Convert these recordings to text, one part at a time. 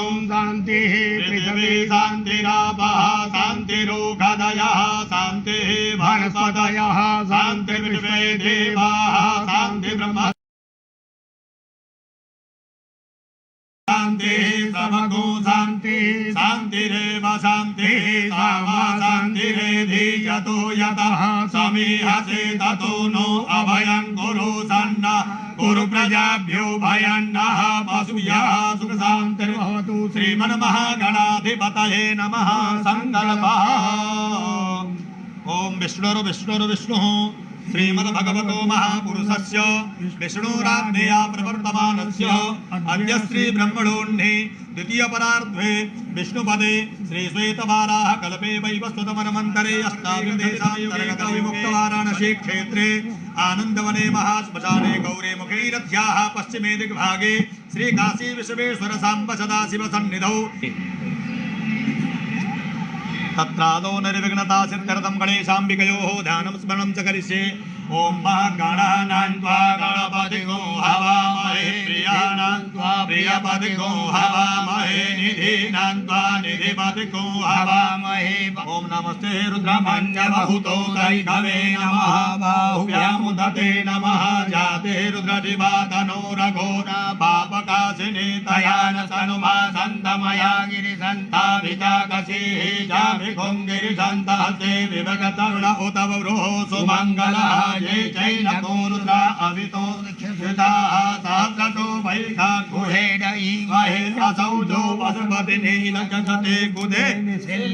ओम शांति पृथ्वी शांतिरापः शांतिरोषधयः शांतिः वनस्पतयः शांतिर्विश्वे देवाः शांतिर्ब्रह्म शांति समगो शांति शांतिरेव शांति सामा शांतिरेधि यतो यतः समीहसे ततो नो अभयं कुरु सन्ना कुरु प्रजाभ्यो भयन्नः पशुभ्यः सुख शांतिर्भवतु श्रीमन्महागणाधिपतये नमः संकल्पः ओम विष्णुः श्रीमद्भगवतो महापुरुषस्य विष्णुराज्ञया प्रवर्तमानस्य अद्य श्री ब्रह्मणोऽह्नि द्वितीयपरार्धे विष्णुपदे श्री श्वेतवाराह कल्पे वैवस्वतमन्वन्तरे अष्टादशेषान्तर्गते विमुक्तवाराणसी क्षेत्रे आनन्दवने महाश्मशाने गौरे मुखैरथ्याः पश्चिमे दिग्भागे श्री काशी विश्वेश्वर साम्ब सदाशिव सन्निधौ तत्रादौ निर्विघ्नता सिद्ध्यर्थं गणेशाम्बिकयोः ध्यानं स्मरणं च करिष्ये ओम गणानां त्वा गणपतिगो हवामहे प्रियाणां त्वा प्रियपतिगो हवामहे निधीनां त्वा निधिपतिगो हवामहे ओम नमस्ते रुद्रमन्यवहुतो दैनवे नमः बाहुव्यामुदते नमः जाते रुद्रदिवातनो रघोना पापकाशिनी तयान तनुमा सन्तमया गिरिसन्ताभिजाकसीः जाभिघुं गिरिसन्तहस्ते विभगतरुण उतवरोः सुमङ्गलः ये चैन रुद्रा अवितो क्षिताः सहस्रतो वैखा गुहेडई महेन्द्रसौ जो पशुपति नीलकशते गुदे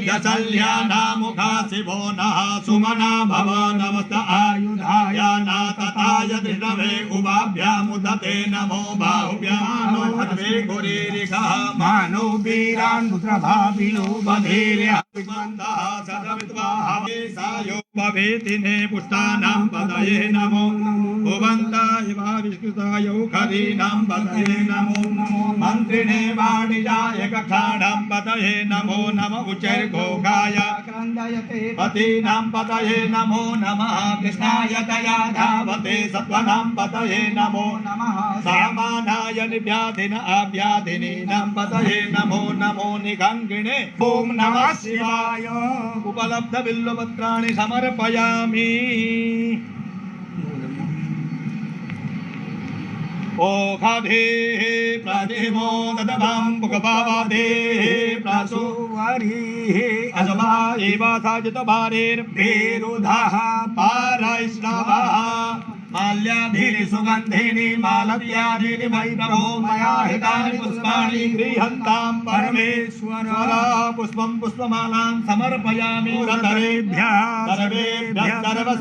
यशल्या नामुखा शिवो नः सुमना भव नमस्त आयुधाय नातताय दृढवे उभाभ्यामुदते नमो बाहुभ्यानो हर्वे गुरीरिखः मानो वीरान् रुद्रभाविनो बधीर्यः विद्वन्तः सदविद्वा हवे सायो भवेतिने पुष्टानां पदये नमो भुवन्ताय विष्कृताय खरीनां पदये नमो मन्त्रिणे वाणिजाय कक्षाणां पदये नमो नमः उच्चैर्घोषाय पतीनां पदये नमो नमः कृष्णाय तया धावते सत्त्वानां पदये नमो नमः सामानाय निव्याधिन अव्याधिनीनां पदये नमो नमो निगङ्गिणे ओम नमः शिवाय उपलब्ध बिल्वपत्राणि समर्पयामि ओखाधेः प्रतिमोदधं पुगपावादेः प्रासुवारीः अजवा एवासाजितभारेर्भेरुधः पारैष्णवः माल्याधीनि सुगन्धिनि मालत्यादीनि वैप्रभो मया हितानि पुष्पाणि गृह्यन्तां परमेश्वर पुष्पं पुष्पमालां समर्पयामि सर्वेभ्यः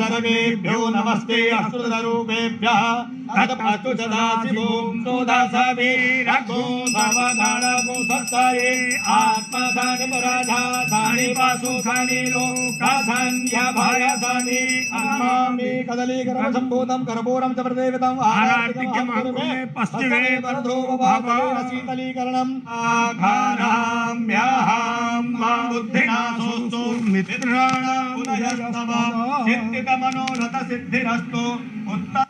सर्वेभ्यो नमस्ते अस्तुतरूपेभ्यः तत्प्रस्तु सदाशिवो सोदासवीरघो सर्वगणगो सत्तये आत्मसानि पराधासानि पाशुखानि लोकासान्यभयसानि अहमामि कदलीकरसम्भूतं करपूरं च प्रदेवतं आरार्तिक्यमहकुरुमे पश्चिमे वरदो भावेन शीतलीकरणम् आघाराम्यहं बुद्धिनाशोऽस्तु मित्राणां उदयस्तव सिद्धितमनोरथसिद्धिरस्तु उत्तम।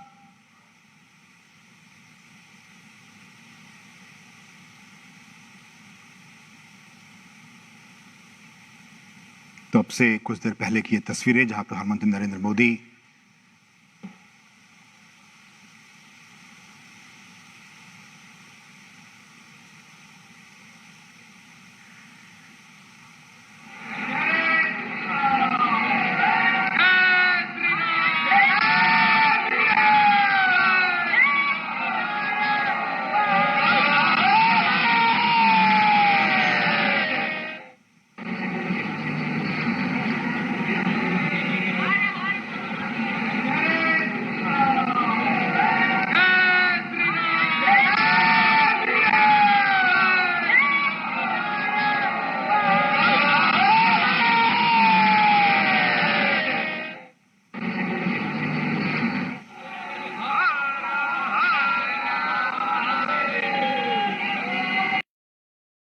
तो अब से कुछ देर पहले की ये तस्वीरें जहां प्रधानमंत्री नरेंद्र मोदी